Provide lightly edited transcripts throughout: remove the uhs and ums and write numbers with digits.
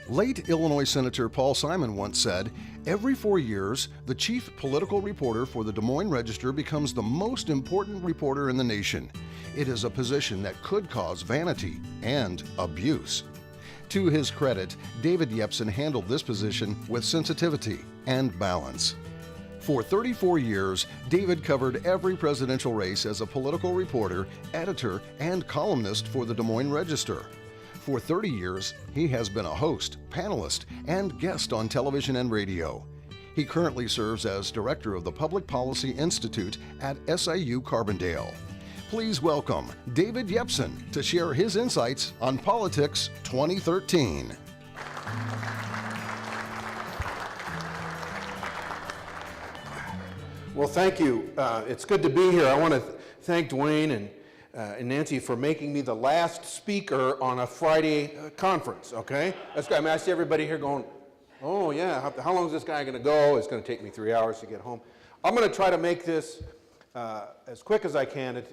Late Illinois Senator Paul Simon once said, "Every 4 years, the chief political reporter for the Des Moines Register becomes the most important reporter in the nation. It is a position that could cause vanity and abuse." To his credit, David Yepsen handled this position with sensitivity and balance. For 34 years, David covered every presidential race as a political reporter, editor, and columnist for the Des Moines Register. For 30 years, he has been a host, panelist, and guest on television and radio. He currently serves as director of the Public Policy Institute at SIU Carbondale. Please welcome David Yepsen to share his insights on Politics 2013. Well, thank you. It's good to be here. I want to thank Dwayne and Nancy for making me the last speaker on a Friday conference, okay? That's good. I mean, I see everybody here going, oh yeah, how long is this guy going to go? It's going to take me 3 hours to get home. I'm going to try to make this as quick as I can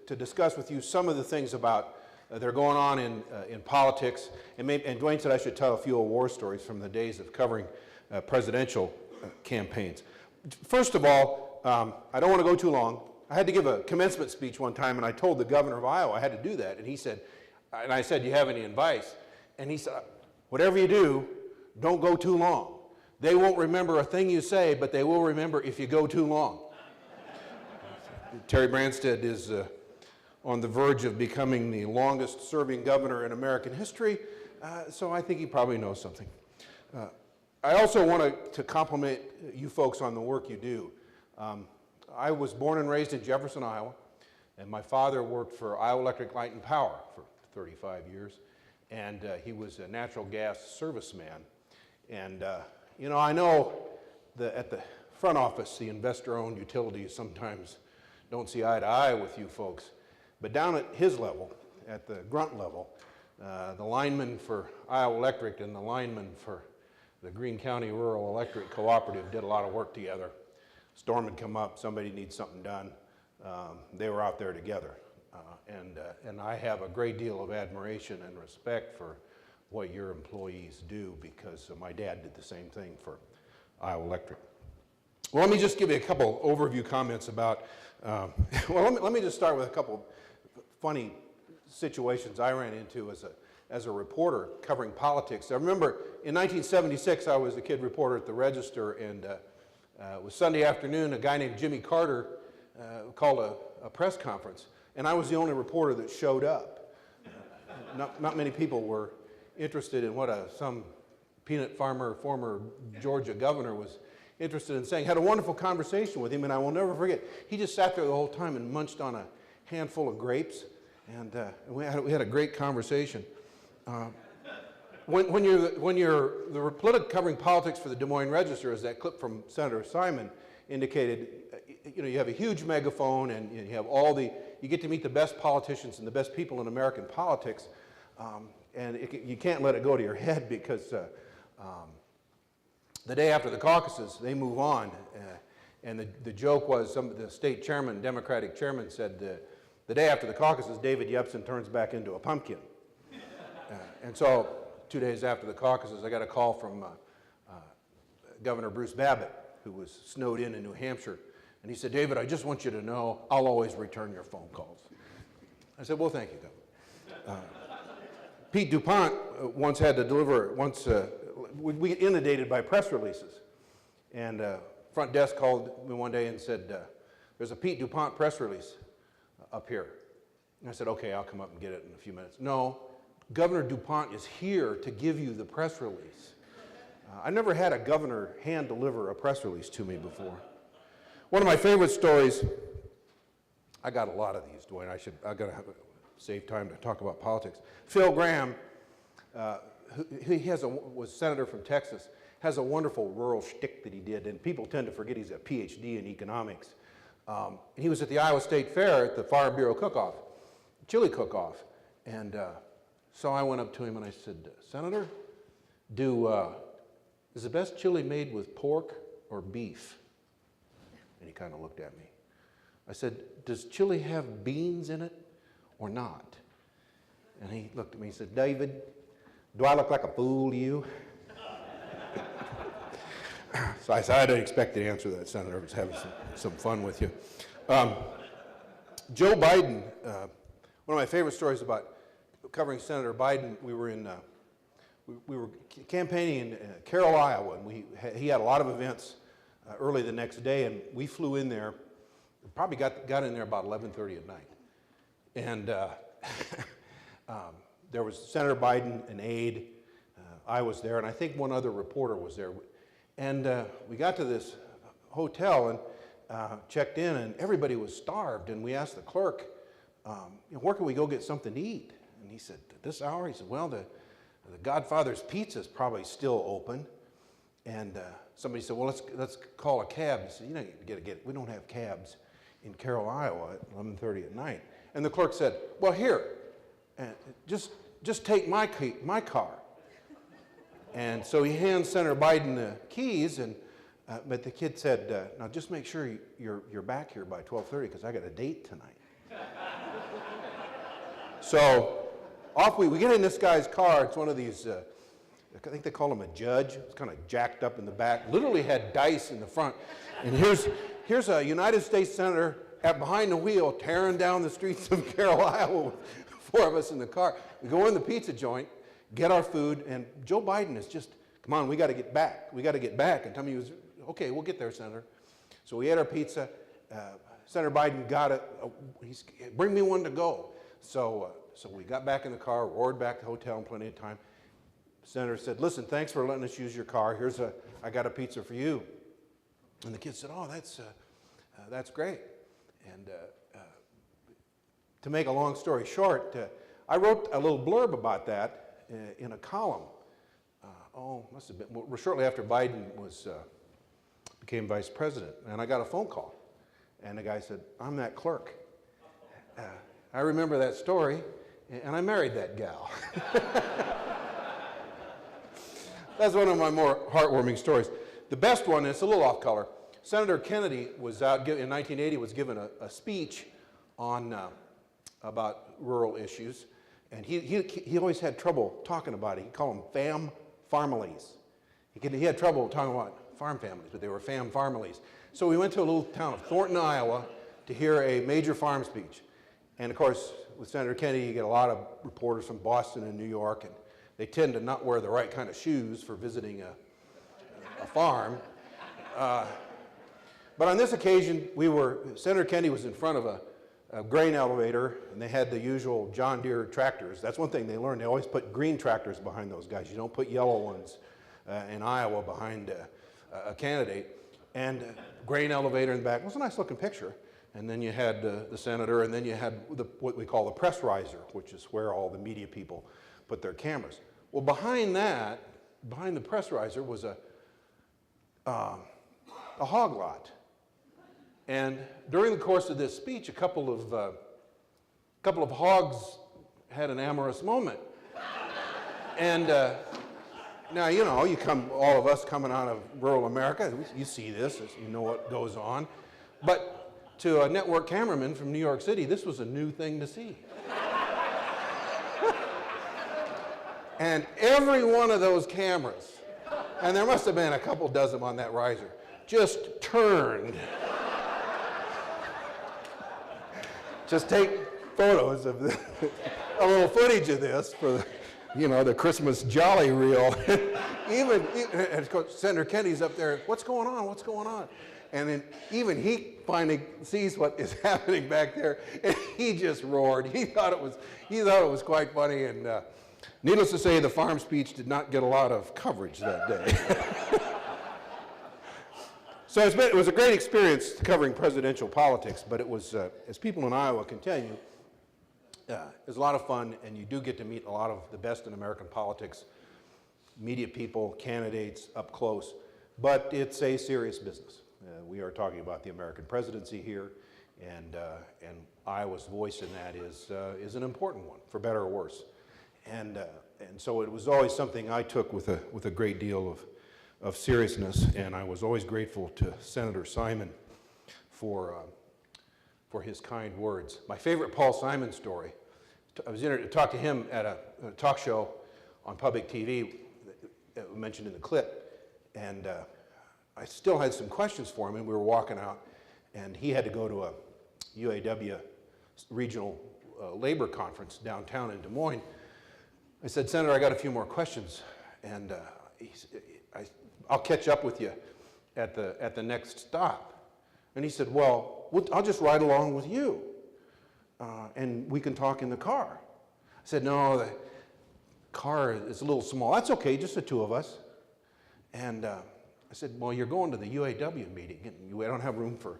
to discuss with you some of the things about that are going on in politics. And Dwayne said I should tell a few war stories from the days of covering presidential campaigns. First of all, I don't want to go too long. I had to give a commencement speech one time, and I told the governor of Iowa I had to do that. And he said, and I said, "Do you have any advice?" And he said, "Whatever you do, don't go too long. They won't remember a thing you say, but they will remember if you go too long." Terry Branstad is on the verge of becoming the longest serving governor in American history, so I think he probably knows something. I also want to compliment you folks on the work you do. I was born and raised in Jefferson, Iowa, and my father worked for Iowa Electric Light and Power for 35 years, and he was a natural gas serviceman. And you know, I know at the front office, the investor-owned utilities sometimes don't see eye to eye with you folks, but down at his level, at the grunt level, the lineman for Iowa Electric and the lineman for the Greene County Rural Electric Cooperative did a lot of work together. Storm had come up, somebody needs something done. They were out there together. And I have a great deal of admiration and respect for what your employees do, because my dad did the same thing for Iowa Electric. Well, let me just give you a couple overview comments about, well, let me just start with a couple funny situations I ran into as a reporter covering politics. I remember in 1976, I was a kid reporter at the Register, and it was Sunday afternoon. A guy named Jimmy Carter called a press conference, and I was the only reporter that showed up. Not many people were interested in what some peanut farmer, former Georgia governor was interested in saying. Had a wonderful conversation with him, and I will never forget. He just sat there the whole time and munched on a handful of grapes, and we had a great conversation. When you're the political covering politics for the Des Moines Register, as that clip from Senator Simon indicated, you know, you have a huge megaphone, and you have you get to meet the best politicians and the best people in American politics, and you can't let it go to your head, because the day after the caucuses, they move on, and the joke was the state chairman, Democratic chairman, said the day after the caucuses, David Yepsen turns back into a pumpkin. And so 2 days after the caucuses, I got a call from Governor Bruce Babbitt, who was snowed in New Hampshire. And he said, "David, I just want you to know I'll always return your phone calls." I said, "Well, thank you, Governor." Pete DuPont once had to deliver, we get inundated by press releases. And front desk called me one day and said, "There's a Pete DuPont press release up here." And I said, "Okay, I'll come up and get it in a few minutes." "No, Governor DuPont is here to give you the press release." I never had a governor hand deliver a press release to me before. One of my favorite stories, I got a lot of these, Dwayne. I got to save time to talk about politics. Phil Graham, was senator from Texas, has a wonderful rural shtick that he did, and people tend to forget he's a PhD in economics. He was at the Iowa State Fair at the Farm Bureau cook-off, chili cook-off, and so I went up to him and I said, "Senator, is the best chili made with pork or beef?" And he kind of looked at me. I said, "Does chili have beans in it or not?" And he looked at me and said, "David, do I look like a fool to you?" So I said, I didn't expect the answer to that, Senator. I was having some fun with you. Joe Biden, one of my favorite stories about covering Senator Biden, we were campaigning in Carroll, Iowa, and he had a lot of events early the next day, and we flew in there, probably got in there about 11:30 at night. And there was Senator Biden, an aide, I was there, and I think one other reporter was there. And we got to this hotel and checked in, and everybody was starved. And we asked the clerk, where can we go get something to eat? And he said, at this hour? He said, well, the Godfather's Pizza is probably still open. And somebody said, well, let's call a cab. He said, you know, we don't have cabs in Carroll, Iowa at 11:30 at night. And the clerk said, well, here, just take my car. And so he hands Senator Biden the keys, but the kid said, now just make sure you're back here by 12:30 because I got a date tonight. So off we get in this guy's car. It's one of these, I think they call him a Judge. It's kind of jacked up in the back, literally had dice in the front. And here's a United States Senator behind the wheel tearing down the streets of Carroll, Iowa with four of us in the car. We go in the pizza joint, get our food, and Joe Biden is just, come on, we got to get back. We got to get back. And Tommy was, okay, we'll get there, Senator. So we ate our pizza. Senator Biden got it. Bring me one to go. So we got back in the car, roared back to the hotel in plenty of time. The senator said, listen, thanks for letting us use your car. I got a pizza for you. And the kid said, oh, that's great. And to make a long story short, I wrote a little blurb about that in a column. Must have been shortly after Biden became vice president, and I got a phone call, and the guy said, "I'm that clerk." I remember that story, and I married that gal. That's one of my more heartwarming stories. The best one, and it's a little off color. Senator Kennedy was out in 1980, was given a speech on about rural issues, and he always had trouble talking about it. He called them families. He had trouble talking about farm families, but they were families. So we went to a little town of Thornton, Iowa, to hear a major farm speech. And of course, with Senator Kennedy, you get a lot of reporters from Boston and New York, and they tend to not wear the right kind of shoes for visiting a farm. But on this occasion, Senator Kennedy was in front of a grain elevator, and they had the usual John Deere tractors. That's one thing they learned. They always put green tractors behind those guys. You don't put yellow ones in Iowa behind a candidate. And grain elevator in the back. It was a nice looking picture. And then you had the senator, and then you had what we call the press riser, which is where all the media people put their cameras. Well, behind the press riser was a hog lot. And during the course of this speech, a couple of hogs had an amorous moment. And now, you know, all of us coming out of rural America, you see this, you know what goes on. But to a network cameraman from New York City, this was a new thing to see. And every one of those cameras, and there must have been a couple dozen on that riser, just turned. Just take photos of a little footage of this for the Christmas jolly reel. even and of course, Senator Kennedy's up there, what's going on? What's going on? And then even he finally sees what is happening back there, and he just roared. He thought it was quite funny, and needless to say, the farm speech did not get a lot of coverage that day. So it was a great experience covering presidential politics, but it was, as people in Iowa can tell you, it was a lot of fun, and you do get to meet a lot of the best in American politics, media people, candidates up close, but it's a serious business. We are talking about the American presidency here, and Iowa's voice in that is an important one, for better or worse. And so it was always something I took with a great deal of seriousness, and I was always grateful to Senator Simon for his kind words. My favorite Paul Simon story, I was to talk to him at a talk show on public TV, mentioned in the clip, and I still had some questions for him, and we were walking out, and he had to go to a UAW regional labor conference downtown in Des Moines. I said, Senator, I got a few more questions, and I'll catch up with you at the next stop. And he said, well, I'll just ride along with you, and we can talk in the car. I said, no, the car is a little small. That's okay, just the two of us. And I said, well, you're going to the UAW meeting, and we don't have room for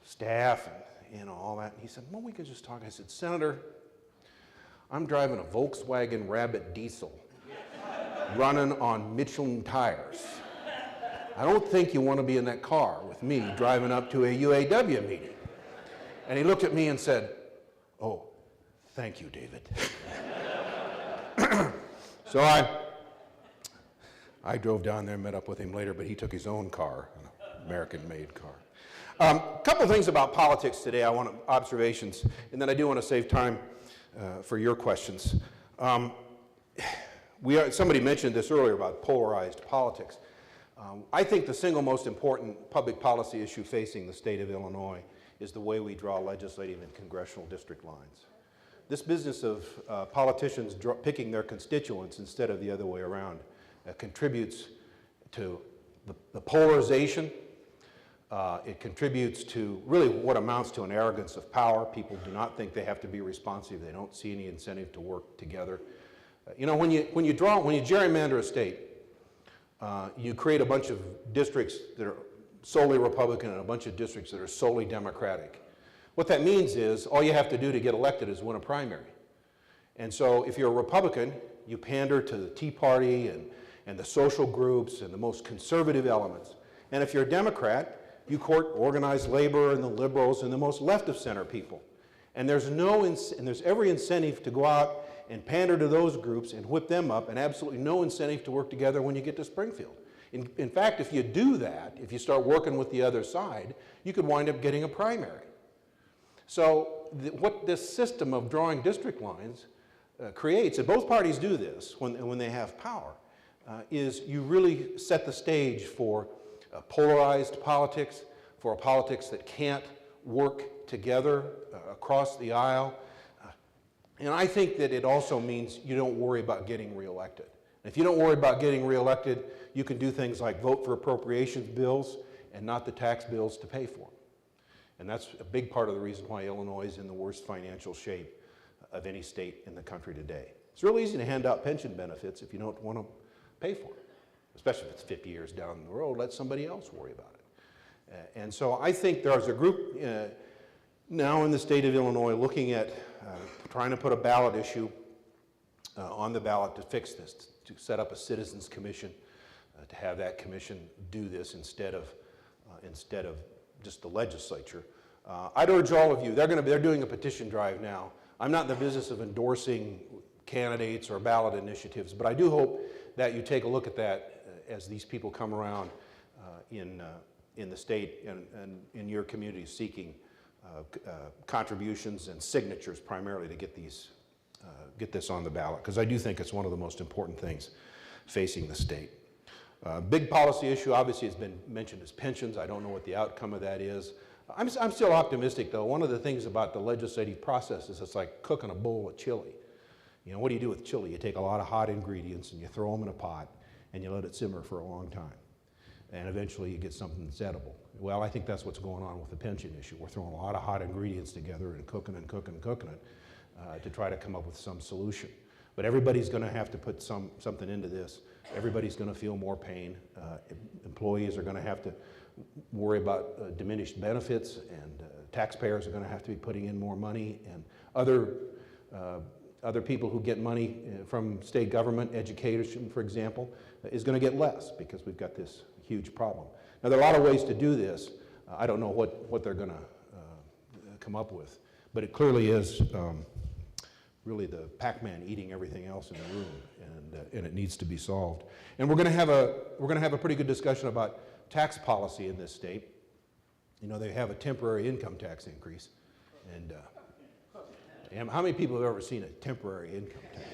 staff and all that. And he said, well, we can just talk. I said, Senator, I'm driving a Volkswagen Rabbit diesel running on Michelin tires. I don't think you want to be in that car with me driving up to a UAW meeting. And he looked at me and said, oh, thank you, David. So I drove down there and met up with him later, but he took his own car, an American-made car. A couple things about politics today. I want observations, and then I do want to save time for your questions. Somebody mentioned this earlier about polarized politics. I think the single most important public policy issue facing the state of Illinois is the way we draw legislative and congressional district lines. This business of politicians picking their constituents instead of the other way around contributes to the polarization. It contributes to really what amounts to an arrogance of power. People do not think they have to be responsive. They don't see any incentive to work together. You know, when you gerrymander a state, you create a bunch of districts that are solely Republican and a bunch of districts that are solely Democratic. What that means is all you have to do to get elected is win a primary. And so if you're a Republican, you pander to the Tea Party and the social groups and the most conservative elements. And if you're a Democrat, you court organized labor and the liberals and the most left of center people. And there's every incentive to go out and pander to those groups and whip them up, and absolutely no incentive to work together when you get to Springfield. In fact, if you do that, if you start working with the other side, you could wind up getting a primary. So what this system of drawing district lines creates, and both parties do this when they have power, is you really set the stage for polarized politics, for a politics that can't work together across the aisle. And I think that it also means you don't worry about getting reelected. If you don't worry about getting reelected, you can do things like vote for appropriations bills and not the tax bills to pay for them. And that's a big part of the reason why Illinois is in the worst financial shape of any state in the country today. It's real easy to hand out pension benefits if you don't want to pay for it, especially if it's 50 years down the road. Let somebody else worry about it. And so I think there's a group now in the state of Illinois looking at trying to put a ballot issue on the ballot to fix this, to set up a citizens commission, to have that commission do this instead of just the legislature. I'd urge all of you, they're doing a petition drive now. I'm not in the business of endorsing candidates or ballot initiatives, but I do hope that you take a look at that as these people come around in the state and in your community seeking contributions and signatures primarily to get this on the ballot, because I do think it's one of the most important things facing the state. Big policy issue obviously has been mentioned as pensions. I don't know what the outcome of that is. I'm still optimistic though. One of the things about the legislative process is it's like cooking a bowl of chili. You know, what do you do with chili? You take a lot of hot ingredients and you throw them in a pot and you let it simmer for a long time. And eventually you get something that's edible. Well, I think that's what's going on with the pension issue. We're throwing a lot of hot ingredients together and cooking and cooking and cooking it to try to come up with some solution. But everybody's going to have to put something into this. Everybody's going to feel more pain. Employees are going to have to worry about diminished benefits, and taxpayers are going to have to be putting in more money, and other people who get money from state government, education, for example, is going to get less because we've got this huge problem. Now, there are a lot of ways to do this. I don't know what they're going to come up with, but it clearly is really the Pac-Man eating everything else in the room, and it needs to be solved. And we're going to have a pretty good discussion about tax policy in this state. You know, they have a temporary income tax increase, and how many people have ever seen a temporary income tax?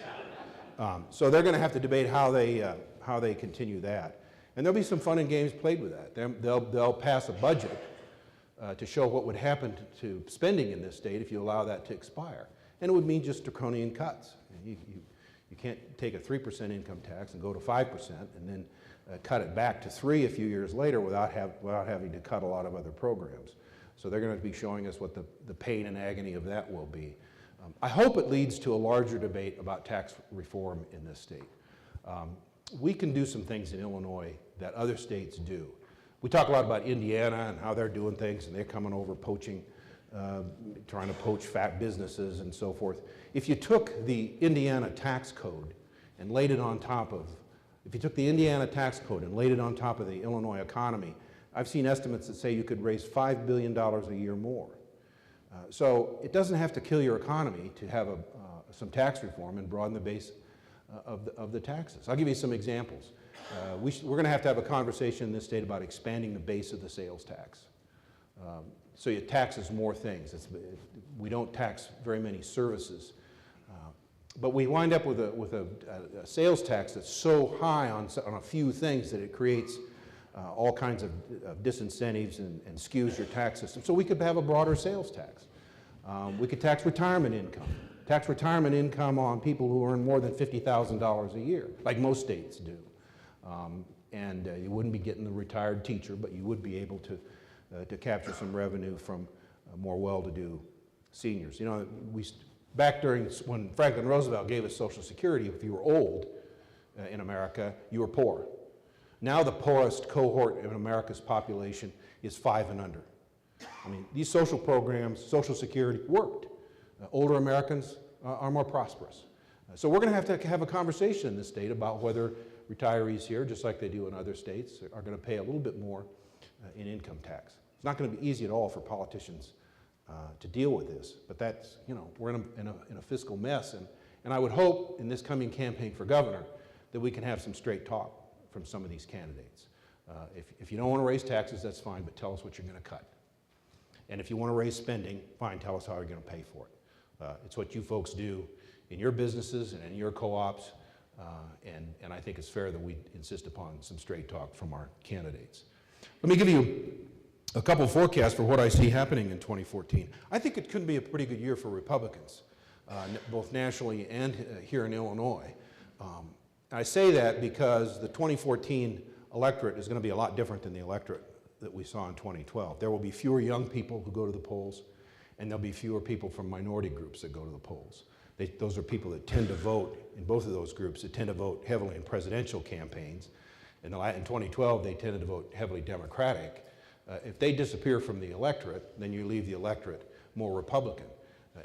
So they're going to have to debate how they continue that. And there'll be some fun and games played with that. They'll pass a budget to show what would happen to spending in this state if you allow that to expire. And it would mean just draconian cuts. You can't take a 3% income tax and go to 5% and then cut it back to 3 a few years later without having to cut a lot of other programs. So they're going to be showing us what the pain and agony of that will be. I hope it leads to a larger debate about tax reform in this state. We can do some things in Illinois that other states do. We talk a lot about Indiana and how they're doing things, and they're coming over poaching, trying to poach fat businesses and so forth. If you took the Indiana tax code and laid it on top of, if you took the Indiana tax code and laid it on top of the Illinois economy, I've seen estimates that say you could raise $5 billion a year more. So it doesn't have to kill your economy to have some tax reform and broaden the base of the taxes. I'll give you some examples. We're going to have a conversation in this state about expanding the base of the sales tax. So it taxes more things. We don't tax very many services. But we wind up with a sales tax that's so high on a few things that it creates all kinds of disincentives and skews your tax system. So we could have a broader sales tax. We could tax retirement income. Tax retirement income on people who earn more than $50,000 a year, like most states do. You wouldn't be getting the retired teacher, but you would be able to capture some revenue from more well-to-do seniors. You know, back during when Franklin Roosevelt gave us Social Security, if you were old in America, you were poor. Now the poorest cohort in America's population is 5 and under. I mean, these social programs, Social Security, worked. Older Americans are more prosperous. So we're going to have a conversation in this state about whether retirees here, just like they do in other states, are going to pay a little bit more in income tax. It's not going to be easy at all for politicians to deal with this, but that's, you know, we're in a fiscal mess, and I would hope in this coming campaign for governor that we can have some straight talk from some of these candidates. If you don't want to raise taxes, that's fine, but tell us what you're going to cut. And if you want to raise spending, fine, tell us how you're going to pay for it. It's what you folks do in your businesses and in your co-ops, and I think it's fair that we insist upon some straight talk from our candidates. Let me give you a couple of forecasts for what I see happening in 2014. I think it could be a pretty good year for Republicans, both nationally and here in Illinois. I say that because the 2014 electorate is going to be a lot different than the electorate that we saw in 2012. There will be fewer young people who go to the polls, and there'll be fewer people from minority groups that go to the polls. Those are people that tend to vote in both of those groups, that tend to vote heavily in presidential campaigns. In 2012, they tended to vote heavily Democratic. If they disappear from the electorate, then you leave the electorate more Republican.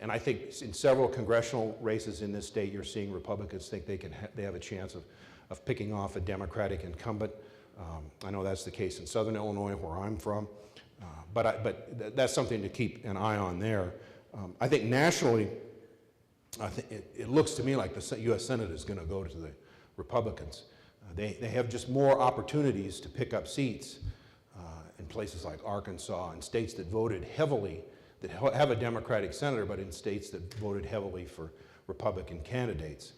And I think in several congressional races in this state, you're seeing Republicans think they have a chance of picking off a Democratic incumbent. I know that's the case in Southern Illinois, where I'm from. But that's something to keep an eye on there. I think nationally, it looks to me like the U.S. Senate is going to go to the Republicans. They have just more opportunities to pick up seats in places like Arkansas and states that voted heavily, that have a Democratic senator, but in states that voted heavily for Republican candidates.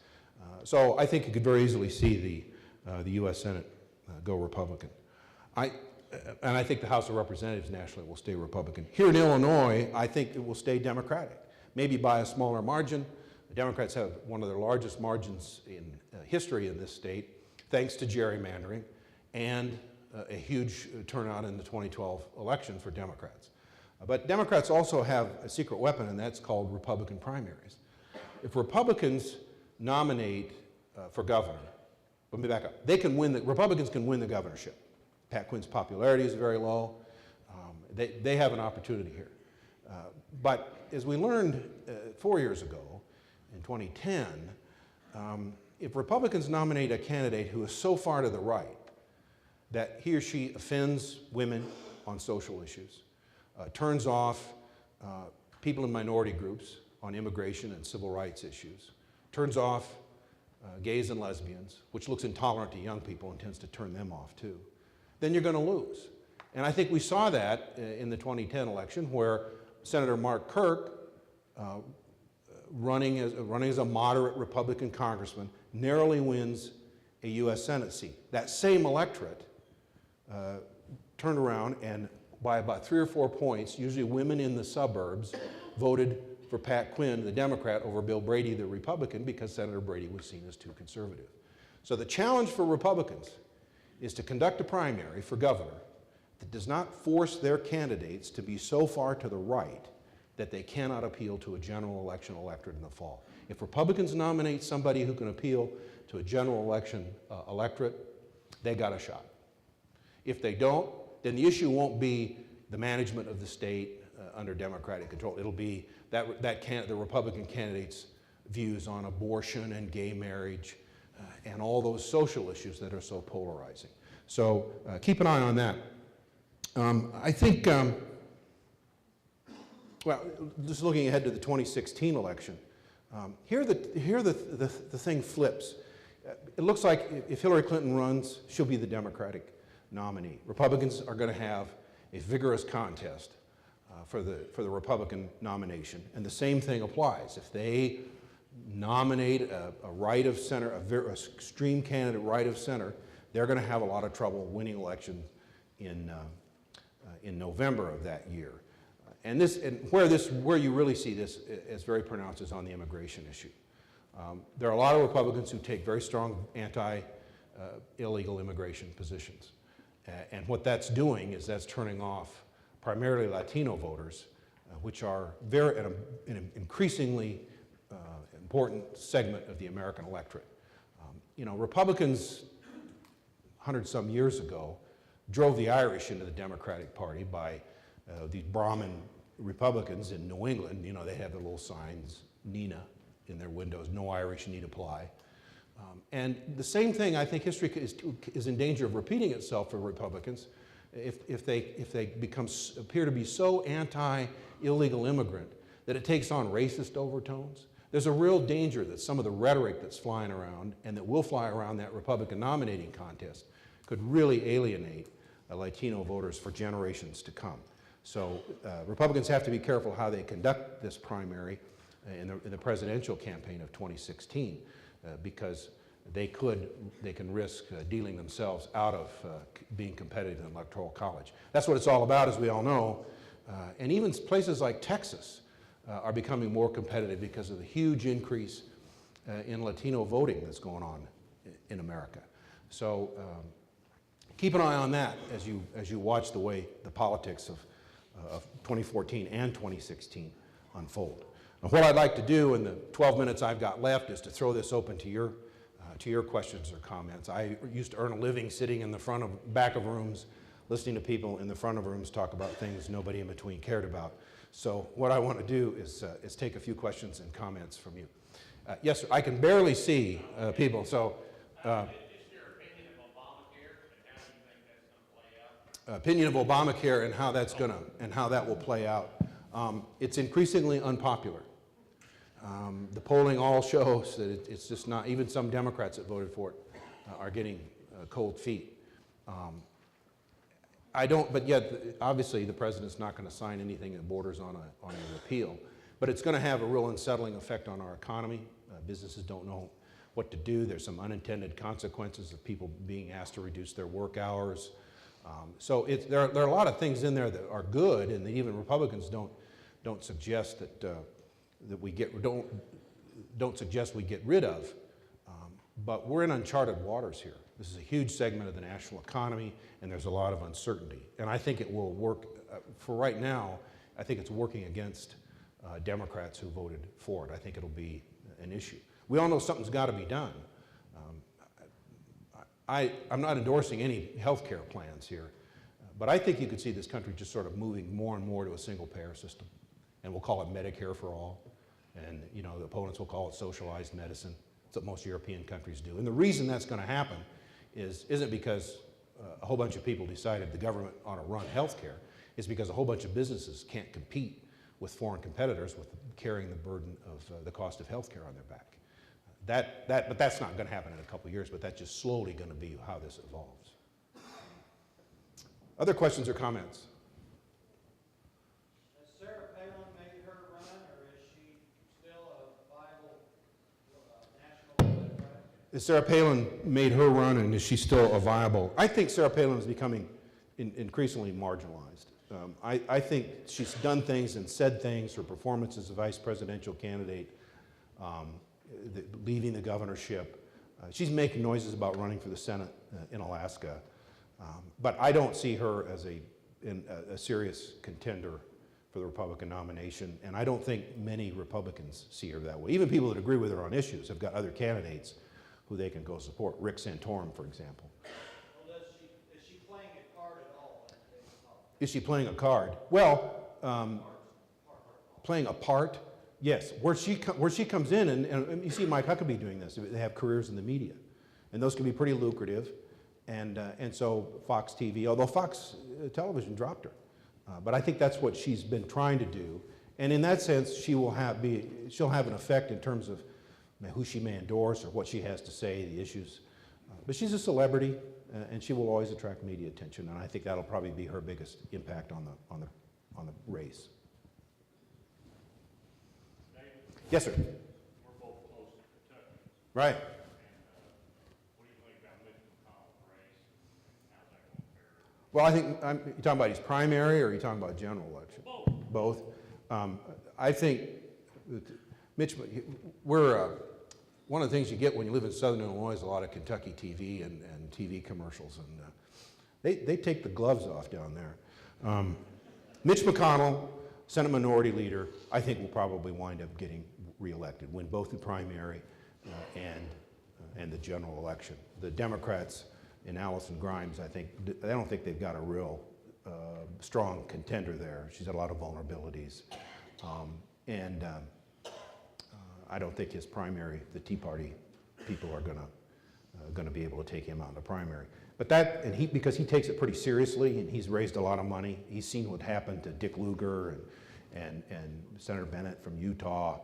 So I think you could very easily see the U.S. Senate go Republican. And I think the House of Representatives nationally will stay Republican. Here in Illinois, I think it will stay Democratic, maybe by a smaller margin. The Democrats have one of their largest margins in history in this state, thanks to gerrymandering and a huge turnout in the 2012 election for Democrats. But Democrats also have a secret weapon, and that's called Republican primaries. If Republicans nominate for governor, let me back up, Republicans can win the governorship. Pat Quinn's popularity is very low. They have an opportunity here. But as we learned 4 years ago, in 2010, if Republicans nominate a candidate who is so far to the right that he or she offends women on social issues, turns off people in minority groups on immigration and civil rights issues, turns off gays and lesbians, which looks intolerant to young people and tends to turn them off too, then you're going to lose. And I think we saw that in the 2010 election, where Senator Mark Kirk, running as a moderate Republican congressman, narrowly wins a U.S. Senate seat. That same electorate turned around and by about 3 or 4 points, usually women in the suburbs, voted for Pat Quinn, the Democrat, over Bill Brady, the Republican, because Senator Brady was seen as too conservative. So the challenge for Republicans is to conduct a primary for governor that does not force their candidates to be so far to the right that they cannot appeal to a general election electorate in the fall. If Republicans nominate somebody who can appeal to a general election electorate, they got a shot. If they don't, then the issue won't be the management of the state under Democratic control. It'll be the Republican candidates' views on abortion and gay marriage and all those social issues that are so polarizing. So keep an eye on that. I think, well, just looking ahead to the 2016 election, here the thing flips. It looks like if Hillary Clinton runs, she'll be the Democratic nominee. Republicans are going to have a vigorous contest for the Republican nomination, and the same thing applies. If they nominate a right of center, a extreme candidate right of center, they're going to have a lot of trouble winning elections in November of that year. And where you really see this as very pronounced is on the immigration issue. There are a lot of Republicans who take very strong anti-illegal immigration positions. And what that's doing is that's turning off primarily Latino voters, which are an increasingly important segment of the American electorate. Republicans 100-some years ago drove the Irish into the Democratic Party by these Brahmin Republicans in New England. They have the little signs, Nina, in their windows, no Irish need apply. And the same thing, I think history is in danger of repeating itself for Republicans if they appear to be so anti-illegal immigrant that it takes on racist overtones. There's a real danger that some of the rhetoric that's flying around and that will fly around that Republican nominating contest could really alienate Latino voters for generations to come. So Republicans have to be careful how they conduct this primary in the presidential campaign of 2016 because they can risk dealing themselves out of being competitive in the Electoral College. That's what it's all about, as we all know. And even places like Texas are becoming more competitive because of the huge increase in Latino voting that's going on in America. So keep an eye on that as you watch the way the politics of 2014 and 2016 unfold. Now, what I'd like to do in the 12 minutes I've got left is to throw this open to your questions or comments. I used to earn a living sitting in the back of rooms, listening to people in the front of rooms talk about things nobody in between cared about. So what I want to do is take a few questions and comments from you. Yes, sir, I can barely see people, so. Opinion of Obamacare and how that's how that will play out. It's increasingly unpopular. The polling all shows that it's just not, even some Democrats that voted for it are getting cold feet. But yet, obviously, the president's not going to sign anything that borders on an repeal. But it's going to have a real unsettling effect on our economy. Businesses don't know what to do. There's some unintended consequences of people being asked to reduce their work hours. So there are a lot of things in there that are good, and that even Republicans don't suggest that we don't suggest we get rid of. But we're in uncharted waters here. This is a huge segment of the national economy, and there's a lot of uncertainty. And I think it will work, for right now, I think it's working against Democrats who voted for it. I think it'll be an issue. We all know something's got to be done. I'm not endorsing any health care plans here, but I think you could see this country just sort of moving more and more to a single-payer system. And we'll call it Medicare for all. And the opponents will call it socialized medicine. That's what most European countries do. And the reason that's going to happen isn't because a whole bunch of people decided the government ought to run health care. It's because a whole bunch of businesses can't compete with foreign competitors with carrying the burden of the cost of health care on their back. But that's not going to happen in a couple of years, but that's just slowly going to be how this evolves. Other questions or comments? Has Sarah Palin made her run, or is she still a viable national Democrat? Has Sarah Palin made her run, and is she still a viable? I think Sarah Palin is becoming increasingly marginalized. I think she's done things and said things, her performance as a vice presidential candidate, leaving the governorship. She's making noises about running for the Senate in Alaska. But I don't see her as a serious contender for the Republican nomination, and I don't think many Republicans see her that way. Even people that agree with her on issues have got other candidates who they can go support. Rick Santorum, for example. Well, is she playing a card at all in today's politics? Is she playing a card? Well, playing a part, yes. Where she comes in, and you see Mike Huckabee doing this. They have careers in the media, and those can be pretty lucrative. And so Fox TV, although Fox Television dropped her, but I think that's what she's been trying to do. And in that sense, she'll have an effect in terms of who she may endorse or what she has to say, the issues. But she's a celebrity, and she will always attract media attention. And I think that'll probably be her biggest impact on the race. David, Yes, sir. we're both close to Kentucky. Right. And what do you think about Mitch McConnell's race? And how's that going to fare? Well, I think, you talking about his primary or are you talking about general election? Both. Both. I think that Mitch, one of the things you get when you live in Southern Illinois is a lot of Kentucky TV and TV commercials, and they take the gloves off down there. Mitch McConnell, Senate Minority Leader, I think will probably wind up getting reelected, win both the primary and the general election. The Democrats in Allison Grimes, I don't think they've got a real strong contender there. She's got a lot of vulnerabilities. I don't think his primary, the Tea Party people are gonna be able to take him out in the primary. But because he takes it pretty seriously and he's raised a lot of money. He's seen what happened to Dick Lugar and Senator Bennett from Utah,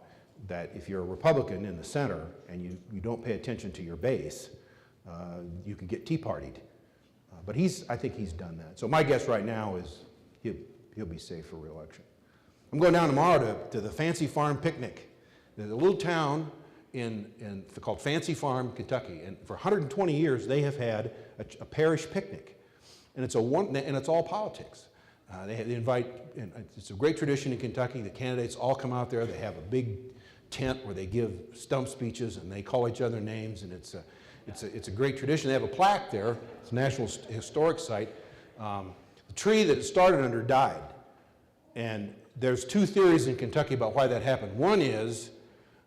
that if you're a Republican in the center and you don't pay attention to your base, you can get Tea Partied. But I think he's done that. So my guess right now is he'll be safe for re-election. I'm going down tomorrow to the Fancy Farm Picnic. There's a little town called Fancy Farm, Kentucky, and for 120 years they have had a parish picnic, and it's all politics. They invite, and it's a great tradition in Kentucky. The candidates all come out there. They have a big tent where they give stump speeches and they call each other names, and it's a great tradition. They have a plaque there. It's a National Historic Site. The tree that it started under died, and there's two theories in Kentucky about why that happened. One is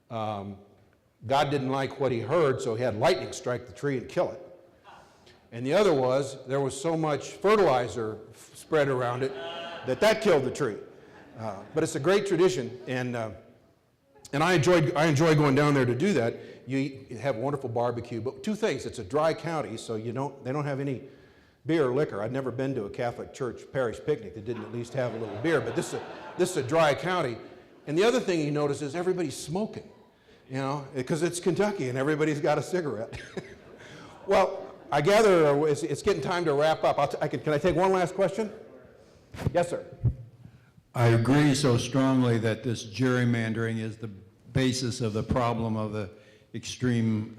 God didn't like what he heard, so he had lightning strike the tree and kill it. And the other was there was so much fertilizer spread around it that killed the tree. But it's a great tradition, and I enjoy going down there to do that. You have wonderful barbecue, but two things: it's a dry county, so they don't have any beer or liquor. I'd never been to a Catholic church parish picnic that didn't at least have a little beer, but this is a dry county. And the other thing you notice is everybody's smoking, because it's Kentucky and everybody's got a cigarette. Well, I gather it's getting time to wrap up. Can I take one last question? Yes, sir. I agree so strongly that this gerrymandering is the basis of the problem of the extreme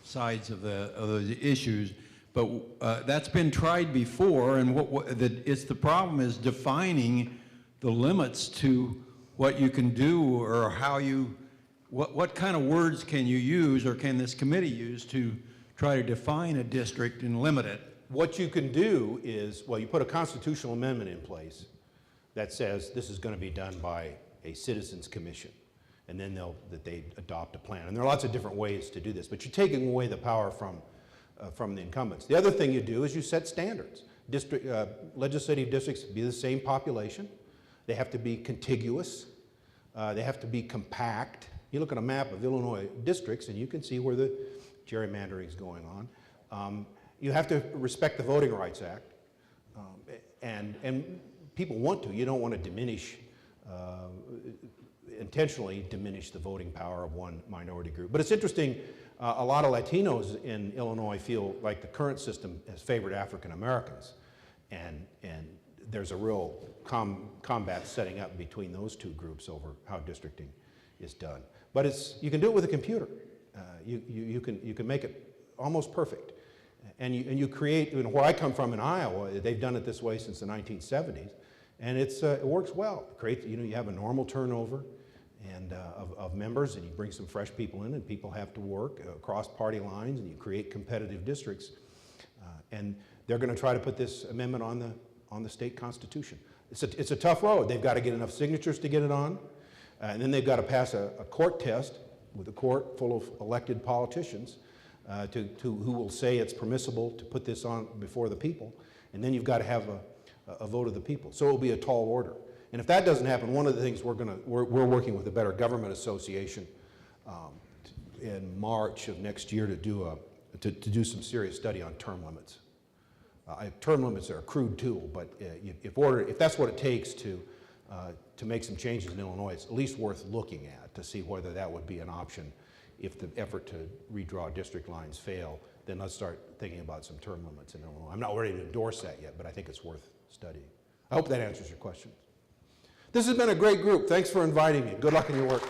sides of the issues. But that's been tried before, and the problem is defining the limits to what you can do, or what kind of words can you use, or can this committee use to try to define a district and limit it? What you can do is, well, you put a constitutional amendment in place that says this is going to be done by a citizens commission, and then they adopt a plan. And there are lots of different ways to do this, but you're taking away the power from the incumbents. The other thing you do is you set standards. Legislative districts be the same population. They have to be contiguous. They have to be compact. You look at a map of Illinois districts and you can see where the gerrymandering is going on. You have to respect the Voting Rights Act. And people want to. You don't want to intentionally diminish the voting power of one minority group. But it's interesting, a lot of Latinos in Illinois feel like the current system has favored African Americans. And there's a real combat setting up between those two groups over how districting is done. But you can do it with a computer. You can make it almost perfect. And you create, where I come from in Iowa, they've done it this way since the 1970s, and it works well. You have a normal turnover and of members, and you bring some fresh people in, and people have to work across party lines, and you create competitive districts. And they're going to try to put this amendment on the state constitution. It's a tough road. They've got to get enough signatures to get it on, and then they've got to pass a court test with a court full of elected politicians who will say it's permissible to put this on before the people, and then you've got to have a vote of the people. So it will be a tall order. And if that doesn't happen, one of the things we're working with the Better Government Association in March of next year to do some serious study on term limits. Term limits are a crude tool, but if that's what it takes to make some changes in Illinois, it's at least worth looking at to see whether that would be an option. If the effort to redraw district lines fail, then let's start thinking about some term limits in Illinois. I'm not ready to endorse that yet, but I think it's worth studying. I hope that answers your question. This has been a great group. Thanks for inviting me. Good luck in your work.